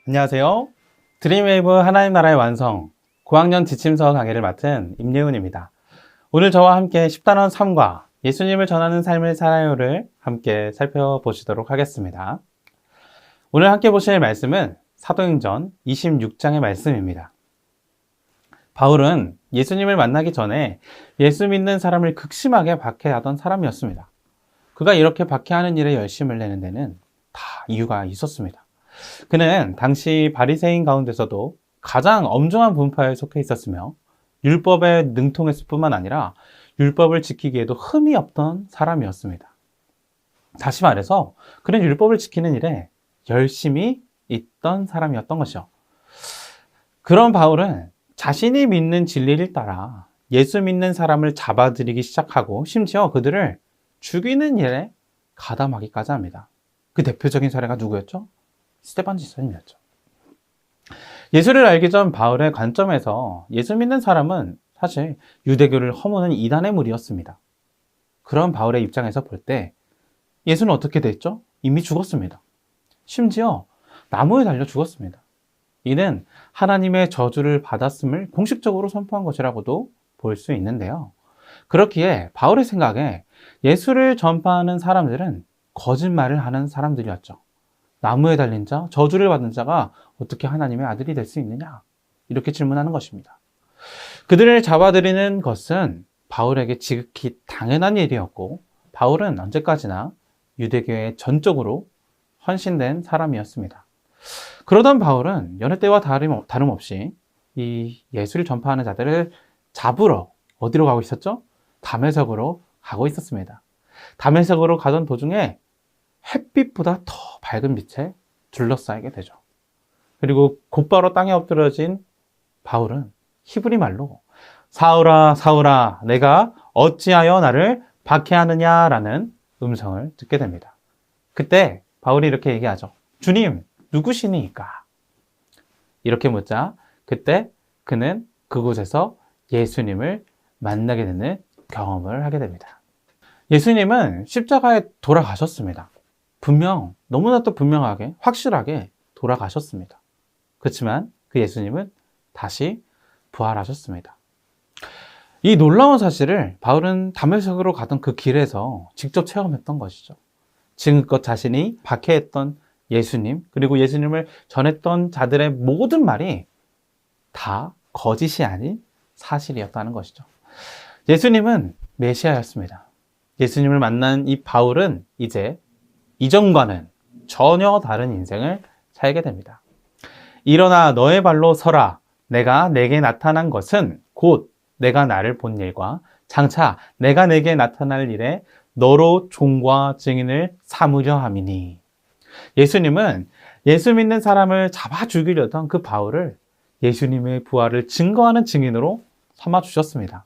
안녕하세요. 드림웨이브 하나님 나라의 완성 고학년 지침서 강의를 맡은 임예훈입니다. 오늘 저와 함께 10단원 3과 예수님을 전하는 삶을 살아요를 함께 살펴보시도록 하겠습니다. 오늘 함께 보실 말씀은 사도행전 26장의 말씀입니다. 바울은 예수님을 만나기 전에 예수 믿는 사람을 극심하게 박해하던 사람이었습니다. 그가 이렇게 박해하는 일에 열심을 내는 데는 다 이유가 있었습니다. 그는 당시 바리새인 가운데서도 가장 엄중한 분파에 속해 있었으며 율법에 능통했을 뿐만 아니라 율법을 지키기에도 흠이 없던 사람이었습니다. 다시 말해서 그는 율법을 지키는 일에 열심히 있던 사람이었던 것이죠. 그런 바울은 자신이 믿는 진리를 따라 예수 믿는 사람을 잡아들이기 시작하고 심지어 그들을 죽이는 일에 가담하기까지 합니다. 그 대표적인 사례가 누구였죠? 스데반 지사님이었죠. 예수를 알기 전 바울의 관점에서 예수 믿는 사람은 사실 유대교를 허무는 이단의 무리였습니다. 그런 바울의 입장에서 볼 때 예수는 어떻게 됐죠? 이미 죽었습니다. 심지어 나무에 달려 죽었습니다. 이는 하나님의 저주를 받았음을 공식적으로 선포한 것이라고도 볼 수 있는데요. 그렇기에 바울의 생각에 예수를 전파하는 사람들은 거짓말을 하는 사람들이었죠. 나무에 달린 자, 저주를 받은 자가 어떻게 하나님의 아들이 될 수 있느냐? 이렇게 질문하는 것입니다. 그들을 잡아들이는 것은 바울에게 지극히 당연한 일이었고 바울은 언제까지나 유대교에 전적으로 헌신된 사람이었습니다. 그러던 바울은 여느 때와 다름없이 이 예수를 전파하는 자들을 잡으러 어디로 가고 있었죠? 다메섹으로 가고 있었습니다. 다메섹으로 가던 도중에 햇빛보다 더 밝은 빛에 둘러싸이게 되죠. 그리고 곧바로 땅에 엎드려진 바울은 히브리 말로 사울아 사울아 내가 어찌하여 나를 박해하느냐라는 음성을 듣게 됩니다. 그때 바울이 이렇게 얘기하죠. 주님 누구시니까? 이렇게 묻자 그때 그는 그곳에서 예수님을 만나게 되는 경험을 하게 됩니다. 예수님은 십자가에 돌아가셨습니다. 너무나도 분명하게, 확실하게 돌아가셨습니다. 그렇지만 그 예수님은 다시 부활하셨습니다. 이 놀라운 사실을 바울은 다메섹으로 가던 그 길에서 직접 체험했던 것이죠. 지금껏 자신이 박해했던 예수님, 그리고 예수님을 전했던 자들의 모든 말이 다 거짓이 아닌 사실이었다는 것이죠. 예수님은 메시아였습니다. 예수님을 만난 이 바울은 이제 이전과는 전혀 다른 인생을 살게 됩니다. 일어나 너의 발로 서라. 내가 내게 나타난 것은 곧 내가 나를 본 일과 장차 내가 내게 나타날 일에 너로 종과 증인을 삼으려 함이니. 예수님은 예수 믿는 사람을 잡아 죽이려던 그 바울을 예수님의 부활을 증거하는 증인으로 삼아 주셨습니다.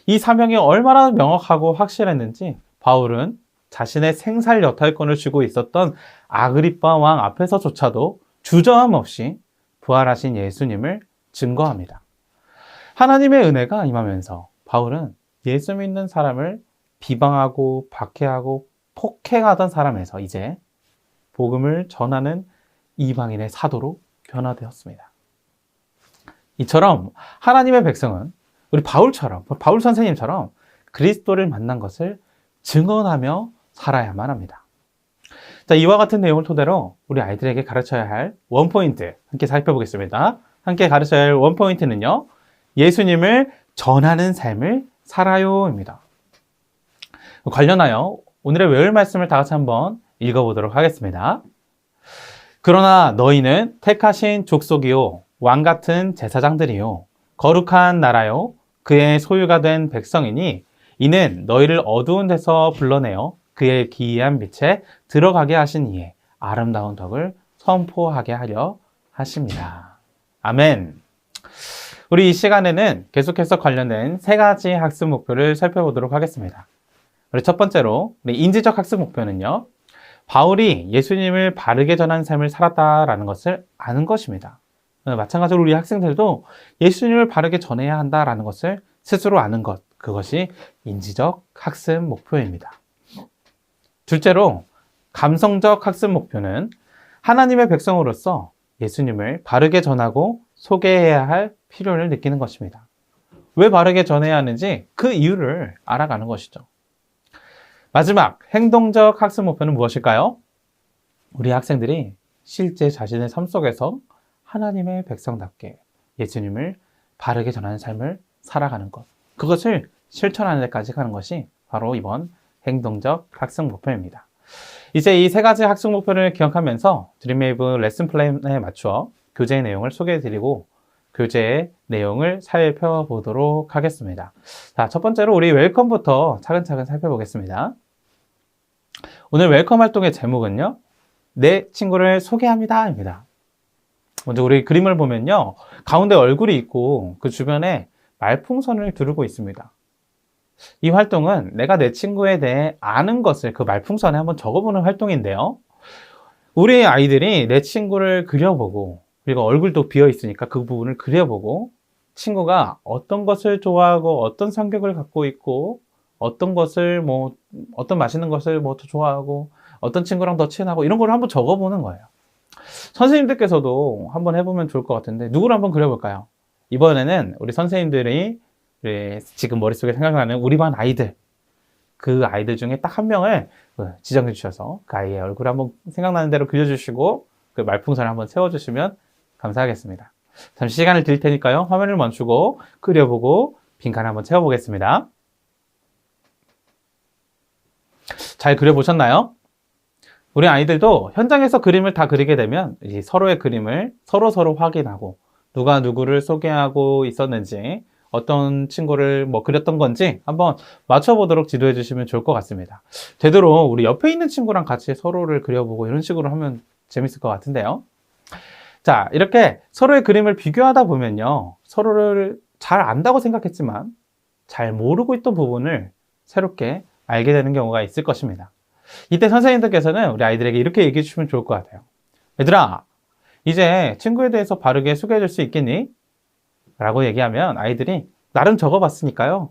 이 사명이 얼마나 명확하고 확실했는지 바울은 자신의 생살 여탈권을 쥐고 있었던 아그리빠 왕 앞에서조차도 주저함 없이 부활하신 예수님을 증거합니다. 하나님의 은혜가 임하면서 바울은 예수 믿는 사람을 비방하고 박해하고 폭행하던 사람에서 이제 복음을 전하는 이방인의 사도로 변화되었습니다. 이처럼 하나님의 백성은 우리 바울 선생님처럼 그리스도를 만난 것을 증언하며 살아야만 합니다. 자, 이와 같은 내용을 토대로 우리 아이들에게 가르쳐야 할 원포인트 함께 살펴보겠습니다. 함께 가르쳐야 할 원포인트는요. 예수님을 전하는 삶을 살아요입니다. 관련하여 오늘의 외울 말씀을 다 같이 한번 읽어보도록 하겠습니다. 그러나 너희는 택하신 족속이요 왕 같은 제사장들이요 거룩한 나라요 그의 소유가 된 백성이니 이는 너희를 어두운 데서 불러내어 그의 기이한 빛에 들어가게 하신 이의 아름다운 덕을 선포하게 하려 하십니다. 아멘. 우리 이 시간에는 계속해서 관련된 세 가지 학습 목표를 살펴보도록 하겠습니다. 우리 첫 번째로 우리 인지적 학습 목표는요. 바울이 예수님을 바르게 전하는 삶을 살았다라는 것을 아는 것입니다. 마찬가지로 우리 학생들도 예수님을 바르게 전해야 한다라는 것을 스스로 아는 것, 그것이 인지적 학습 목표입니다. 둘째로 감성적 학습 목표는 하나님의 백성으로서 예수님을 바르게 전하고 소개해야 할 필요를 느끼는 것입니다. 왜 바르게 전해야 하는지 그 이유를 알아가는 것이죠. 마지막 행동적 학습 목표는 무엇일까요? 우리 학생들이 실제 자신의 삶 속에서 하나님의 백성답게 예수님을 바르게 전하는 삶을 살아가는 것. 그것을 실천하는 데까지 가는 것이 바로 이번 행동적 학습 목표입니다. 이제 이 세 가지 학습 목표를 기억하면서 드림웨이브 레슨 플랜에 맞추어 교재의 내용을 소개해드리고 교재의 내용을 살펴보도록 하겠습니다. 자, 첫 번째로 우리 웰컴부터 차근차근 살펴보겠습니다. 오늘 웰컴 활동의 제목은요, 내 친구를 소개합니다 입니다. 먼저 우리 그림을 보면요, 가운데 얼굴이 있고 그 주변에 말풍선을 두르고 있습니다. 이 활동은 내가 내 친구에 대해 아는 것을 그 말풍선에 한번 적어보는 활동인데요. 우리 아이들이 내 친구를 그려보고, 그리고 얼굴도 비어 있으니까 그 부분을 그려보고, 친구가 어떤 것을 좋아하고 어떤 성격을 갖고 있고 어떤 것을 어떤 맛있는 것을 더 좋아하고 어떤 친구랑 더 친하고 이런 걸 한번 적어보는 거예요. 선생님들께서도 한번 해보면 좋을 것 같은데 누구를 한번 그려볼까요? 이번에는 우리 선생님들이 지금 머릿속에 생각나는 우리 반 아이들, 그 아이들 중에 딱 한 명을 지정해 주셔서 그 아이의 얼굴을 한번 생각나는 대로 그려주시고 그 말풍선을 한번 세워주시면 감사하겠습니다. 잠시 시간을 드릴 테니까요. 화면을 멈추고 그려보고 빈칸 한번 채워보겠습니다. 잘 그려보셨나요? 우리 아이들도 현장에서 그림을 다 그리게 되면 이제 서로의 그림을 서로 확인하고 누가 누구를 소개하고 있었는지 어떤 친구를 그렸던 건지 한번 맞춰보도록 지도해 주시면 좋을 것 같습니다. 되도록 우리 옆에 있는 친구랑 같이 서로를 그려보고 이런 식으로 하면 재밌을 것 같은데요. 자, 이렇게 서로의 그림을 비교하다 보면요, 서로를 잘 안다고 생각했지만 잘 모르고 있던 부분을 새롭게 알게 되는 경우가 있을 것입니다. 이때 선생님들께서는 우리 아이들에게 이렇게 얘기해 주시면 좋을 것 같아요. 얘들아, 이제 친구에 대해서 바르게 소개해 줄 수 있겠니? 라고 얘기하면 아이들이 나름 적어봤으니까요,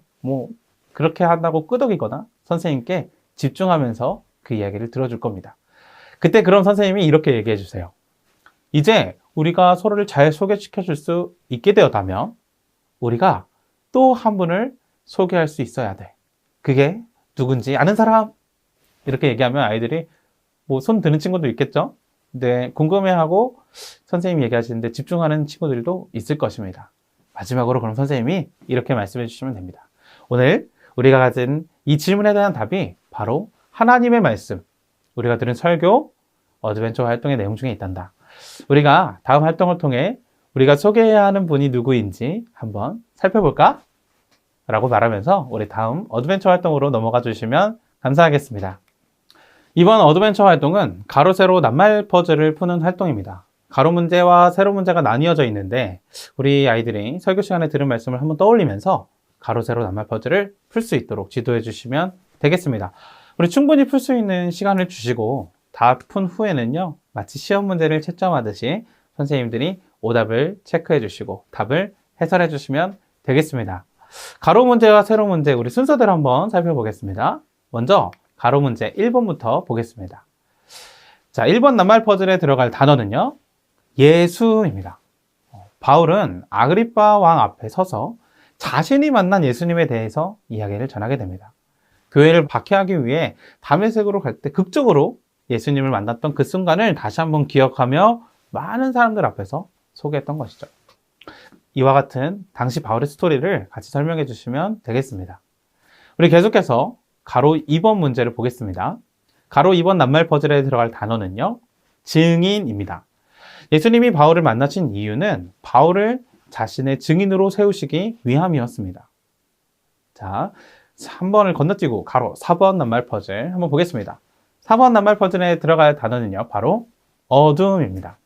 그렇게 한다고 끄덕이거나 선생님께 집중하면서 그 이야기를 들어줄 겁니다. 그때 그럼 선생님이 이렇게 얘기해 주세요. 이제 우리가 서로를 잘 소개시켜 줄 수 있게 되었다면 우리가 또 한 분을 소개할 수 있어야 돼. 그게 누군지 아는 사람? 이렇게 얘기하면 아이들이 손 드는 친구도 있겠죠? 근데 궁금해하고 선생님이 얘기하시는데 집중하는 친구들도 있을 것입니다. 마지막으로 그럼 선생님이 이렇게 말씀해 주시면 됩니다. 오늘 우리가 가진 이 질문에 대한 답이 바로 하나님의 말씀, 우리가 들은 설교, 어드벤처 활동의 내용 중에 있단다. 우리가 다음 활동을 통해 우리가 소개해야 하는 분이 누구인지 한번 살펴볼까? 라고 말하면서 우리 다음 어드벤처 활동으로 넘어가 주시면 감사하겠습니다. 이번 어드벤처 활동은 가로 세로 낱말 퍼즐을 푸는 활동입니다. 가로 문제와 세로 문제가 나뉘어져 있는데 우리 아이들이 설교 시간에 들은 말씀을 한번 떠올리면서 가로 세로 낱말 퍼즐을 풀 수 있도록 지도해 주시면 되겠습니다. 우리 충분히 풀 수 있는 시간을 주시고 다 푼 후에는요, 마치 시험 문제를 채점하듯이 선생님들이 오답을 체크해 주시고 답을 해설해 주시면 되겠습니다. 가로 문제와 세로 문제 우리 순서대로 한번 살펴보겠습니다. 먼저 가로 문제 1번부터 보겠습니다. 자, 1번 낱말 퍼즐에 들어갈 단어는요, 예수입니다. 바울은 아그리빠 왕 앞에 서서 자신이 만난 예수님에 대해서 이야기를 전하게 됩니다. 교회를 박해하기 위해 다메섹으로 갈 때 극적으로 예수님을 만났던 그 순간을 다시 한번 기억하며 많은 사람들 앞에서 소개했던 것이죠. 이와 같은 당시 바울의 스토리를 같이 설명해 주시면 되겠습니다. 우리 계속해서 가로 2번 문제를 보겠습니다. 가로 2번 낱말 퍼즐에 들어갈 단어는요, 증인입니다. 예수님이 바울을 만나신 이유는 바울을 자신의 증인으로 세우시기 위함이었습니다. 자, 3번을 건너뛰고 가로 4번 낱말 퍼즐 한번 보겠습니다. 4번 낱말 퍼즐에 들어갈 단어는요, 바로 어둠입니다.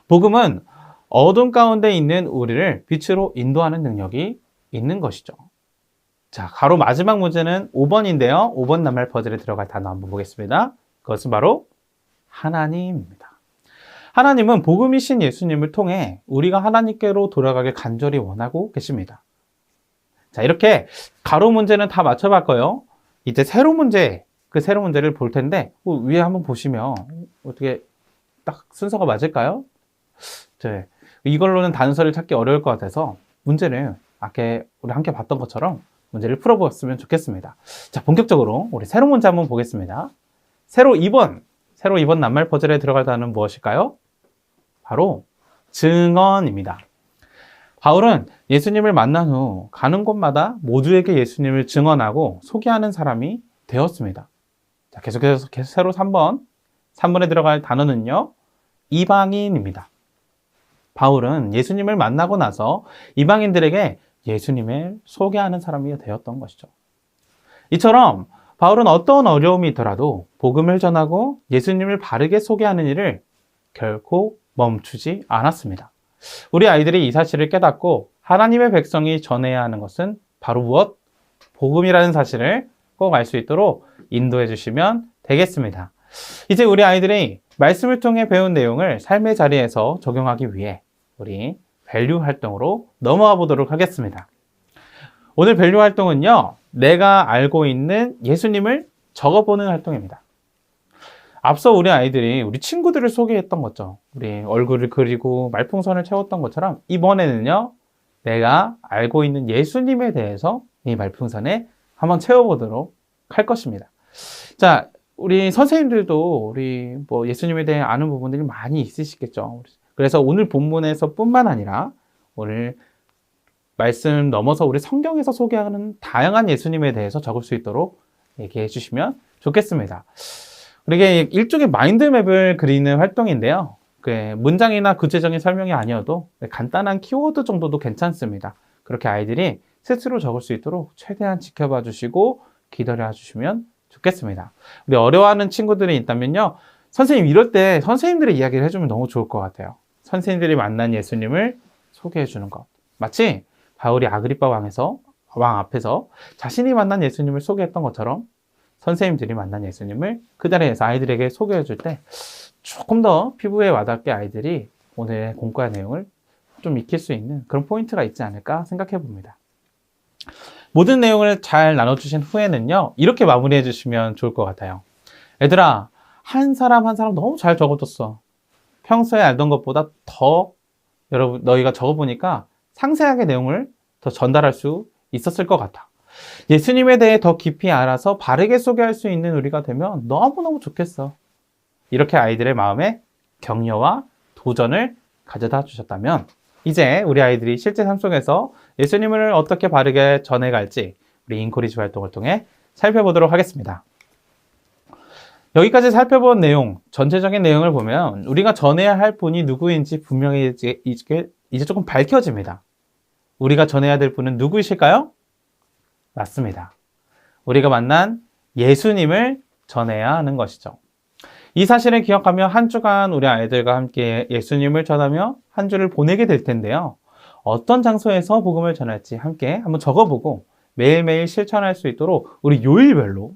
복음은 어둠 가운데 있는 우리를 빛으로 인도하는 능력이 있는 것이죠. 자, 가로 마지막 문제는 5번인데요. 5번 낱말 퍼즐에 들어갈 단어 한번 보겠습니다. 그것은 바로 하나님입니다. 하나님은 복음이신 예수님을 통해 우리가 하나님께로 돌아가길 간절히 원하고 계십니다. 자, 이렇게 가로 문제는 다 맞춰봤고요. 이제 세로 문제, 그 세로 문제를 볼 텐데 위에 한번 보시면 어떻게 딱 순서가 맞을까요? 이걸로는 단서를 찾기 어려울 것 같아서 문제를 아까 우리 함께 봤던 것처럼 문제를 풀어보았으면 좋겠습니다. 자, 본격적으로 우리 새로운 문제 한번 보겠습니다. 세로 2번 낱말 퍼즐에 들어갈 단어는 무엇일까요? 바로 증언입니다. 바울은 예수님을 만난 후 가는 곳마다 모두에게 예수님을 증언하고 소개하는 사람이 되었습니다. 자, 계속해서 세로 3번에 들어갈 단어는요, 이방인입니다. 바울은 예수님을 만나고 나서 이방인들에게 예수님을 소개하는 사람이 되었던 것이죠. 이처럼 바울은 어떤 어려움이 있더라도 복음을 전하고 예수님을 바르게 소개하는 일을 결코 멈추지 않았습니다. 우리 아이들이 이 사실을 깨닫고 하나님의 백성이 전해야 하는 것은 바로 무엇? 복음이라는 사실을 꼭 알 수 있도록 인도해 주시면 되겠습니다. 이제 우리 아이들이 말씀을 통해 배운 내용을 삶의 자리에서 적용하기 위해 우리 밸류 활동으로 넘어가 보도록 하겠습니다. 오늘 밸류 활동은요, 내가 알고 있는 예수님을 적어보는 활동입니다. 앞서 우리 아이들이 우리 친구들을 소개했던 거죠. 우리 얼굴을 그리고 말풍선을 채웠던 것처럼 이번에는요, 내가 알고 있는 예수님에 대해서 이 말풍선에 한번 채워보도록 할 것입니다. 자, 우리 선생님들도 우리 예수님에 대해 아는 부분들이 많이 있으시겠죠. 그래서 오늘 본문에서 뿐만 아니라 오늘 말씀 넘어서 우리 성경에서 소개하는 다양한 예수님에 대해서 적을 수 있도록 얘기해 주시면 좋겠습니다. 이게 일종의 마인드맵을 그리는 활동인데요. 문장이나 구체적인 설명이 아니어도 간단한 키워드 정도도 괜찮습니다. 그렇게 아이들이 스스로 적을 수 있도록 최대한 지켜봐 주시고 기다려 주시면 좋겠습니다. 우리 어려워하는 친구들이 있다면요, 선생님 이럴 때 선생님들의 이야기를 해주면 너무 좋을 것 같아요. 선생님들이 만난 예수님을 소개해 주는 것. 마치 바울이 아그리빠 왕 앞에서 자신이 만난 예수님을 소개했던 것처럼 선생님들이 만난 예수님을 그 자리에서 아이들에게 소개해 줄 때 조금 더 피부에 와닿게 아이들이 오늘의 공과 내용을 좀 익힐 수 있는 그런 포인트가 있지 않을까 생각해 봅니다. 모든 내용을 잘 나눠주신 후에는요, 이렇게 마무리해 주시면 좋을 것 같아요. 얘들아, 한 사람 한 사람 너무 잘 적어줬어. 평소에 알던 것보다 더 너희가 적어보니까 상세하게 내용을 더 전달할 수 있었을 것 같아. 예수님에 대해 더 깊이 알아서 바르게 소개할 수 있는 우리가 되면 너무너무 좋겠어. 이렇게 아이들의 마음에 격려와 도전을 가져다 주셨다면 이제 우리 아이들이 실제 삶 속에서 예수님을 어떻게 바르게 전해갈지 우리 인코리지 활동을 통해 살펴보도록 하겠습니다. 여기까지 살펴본 내용, 전체적인 내용을 보면 우리가 전해야 할 분이 누구인지 분명히 이제 조금 밝혀집니다. 우리가 전해야 될 분은 누구이실까요? 맞습니다. 우리가 만난 예수님을 전해야 하는 것이죠. 이 사실을 기억하며 한 주간 우리 아이들과 함께 예수님을 전하며 한 주를 보내게 될 텐데요. 어떤 장소에서 복음을 전할지 함께 한번 적어보고 매일매일 실천할 수 있도록 우리 요일별로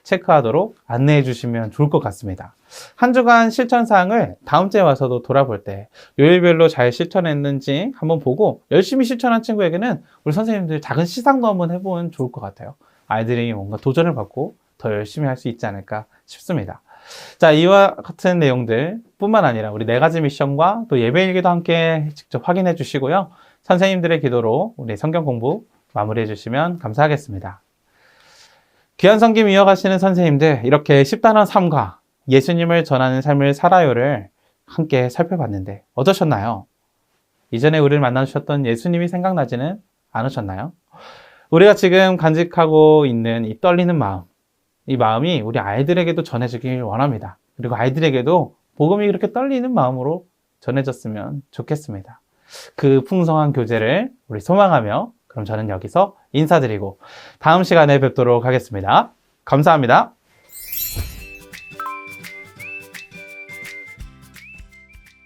체크하도록 안내해 주시면 좋을 것 같습니다. 한 주간 실천 사항을 다음 주에 와서도 돌아볼 때 요일별로 잘 실천했는지 한번 보고 열심히 실천한 친구에게는 우리 선생님들 작은 시상도 한번 해보면 좋을 것 같아요. 아이들이 뭔가 도전을 받고 더 열심히 할 수 있지 않을까 싶습니다. 자, 이와 같은 내용들 뿐만 아니라 우리 4가지 미션과 또 예배일기도 함께 직접 확인해 주시고요. 선생님들의 기도로 우리 성경 공부 마무리해 주시면 감사하겠습니다. 귀한 섬김 이어가시는 선생님들, 이렇게 10단원 3과 예수님을 전하는 삶을 살아요를 함께 살펴봤는데 어떠셨나요? 이전에 우리를 만나주셨던 예수님이 생각나지는 않으셨나요? 우리가 지금 간직하고 있는 이 떨리는 마음, 이 마음이 우리 아이들에게도 전해지길 원합니다. 그리고 아이들에게도 복음이 그렇게 떨리는 마음으로 전해졌으면 좋겠습니다. 그 풍성한 교제를 우리 소망하며 그럼 저는 여기서 인사드리고 다음 시간에 뵙도록 하겠습니다. 감사합니다.